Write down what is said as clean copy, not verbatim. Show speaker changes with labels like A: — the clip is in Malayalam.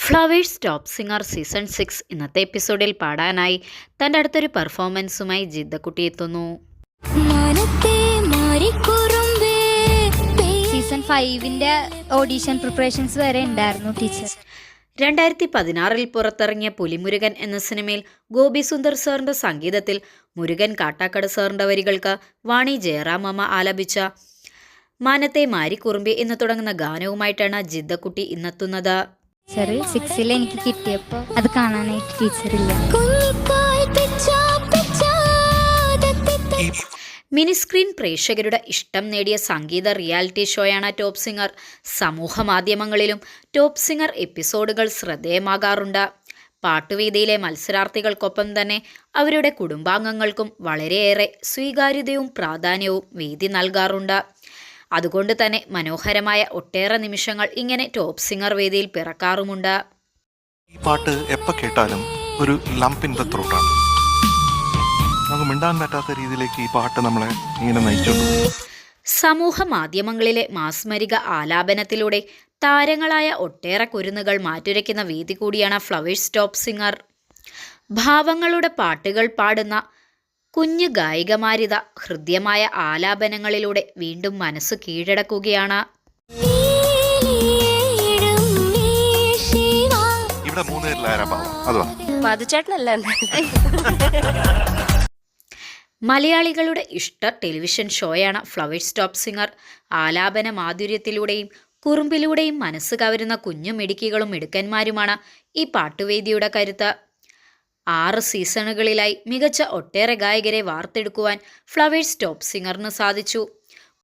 A: ഫ്ലവേഴ്സ് ടോപ്പ് സിംഗർ സീസൺ 6 ഇന്നത്തെ എപ്പിസോഡിൽ പാടാനായി തൻ്റെ അടുത്തൊരു പെർഫോമൻസുമായി ജിദ്ദക്കുട്ടി എത്തുന്നു.
B: സീസൺ 5ന്റെ ഓഡീഷൻ പ്രിപ്പറേഷൻസ് വരെ ഉണ്ടായിരുന്നു ടീച്ചർ.
A: 2016 പുറത്തിറങ്ങിയ പുലിമുരുകൻ എന്ന സിനിമയിൽ ഗോപി സുന്ദർ സാറിൻ്റെ സംഗീതത്തിൽ മുരുകൻ കാട്ടാക്കട സാറിൻ്റെ വരികൾക്ക് വാണി ജയറാമമ്മ ആലപിച്ച മാനത്തെ മാരിക്കുറുമ്പി എന്ന് തുടങ്ങുന്ന ഗാനവുമായിട്ടാണ് ജിദ്ദക്കുട്ടി ഇന്നെത്തുന്നത്.
B: 6ൽ എനിക്ക് കിട്ടിയപ്പോൾ അത് കാണാനായിട്ട് ടീച്ചറില്ല.
A: മിനി സ്ക്രീൻ പ്രേക്ഷകരുടെ ഇഷ്ടം നേടിയ സംഗീത റിയാലിറ്റി ഷോയാണ് ടോപ്പ് സിംഗർ. സമൂഹ മാധ്യമങ്ങളിലും ടോപ്പ് സിംഗർ എപ്പിസോഡുകൾ ശ്രദ്ധേയമാകാറുണ്ട്. പാട്ടുവേദിയിലെ മത്സരാർത്ഥികൾക്കൊപ്പം തന്നെ അവരുടെ കുടുംബാംഗങ്ങൾക്കും വളരെയേറെ സ്വീകാര്യതയും പ്രാധാന്യവും വേദി നൽകാറുണ്ട്. അതുകൊണ്ട് തന്നെ മനോഹരമായ ഒട്ടേറെ നിമിഷങ്ങൾ ഇങ്ങനെ ടോപ്പ് സിംഗർ വേദിയിൽ പിറക്കാറുമുണ്ട്.
C: ഈ പാട്ട് എപ്പോൾ കേട്ടാലും ഒരു ലംപ് ഇൻ ദ ത്രോട്ടാണ്. നമുക്ക് മിണ്ടാൻ പറ്റാത്ത രീതിയിലേക്ക് ഈ പാട്ട് നമ്മളെ ഇങ്ങനെ നയിച്ചുള്ളൂ.
A: സമൂഹ മാധ്യമങ്ങളിലെ മാസ്മരിക ആലാപനത്തിലൂടെ താരങ്ങളായ ഒട്ടേറെ കുരുന്നുകൾ മാറ്റുരയ്ക്കുന്ന വേദി കൂടിയാണ് ഫ്ലവേഴ്സ് ടോപ്പ് സിംഗർ. ഭാവങ്ങളുടെ പാട്ടുകൾ പാടുന്ന കുഞ്ഞു ഗായികമാരിത ഹൃദ്യമായ ആലാപനങ്ങളിലൂടെ വീണ്ടും മനസ്സ് കീഴടക്കുകയാണ്.
C: ഇവിടെ 3 പേരിൽ ആരാ പാവം?
A: മലയാളികളുടെ ഇഷ്ട ടെലിവിഷൻ ഷോയാണ് ഫ്ലവേഴ്സ് ടോപ്പ് സിംഗർ. ആലാപന മാധുര്യത്തിലൂടെയും കുറുമ്പിലൂടെയും മനസ്സ് കവരുന്ന കുഞ്ഞു മിടുക്കികളും മിടുക്കന്മാരുമാണ് ഈ പാട്ടുവേദിയുടെ കരുത്ത്. 6 സീസണുകളിലായി മികച്ച ഒട്ടേറെ ഗായകരെ വാർത്തെടുക്കുവാൻ ഫ്ലവേഴ്സ് ടോപ്പ് സിംഗറിന് സാധിച്ചു.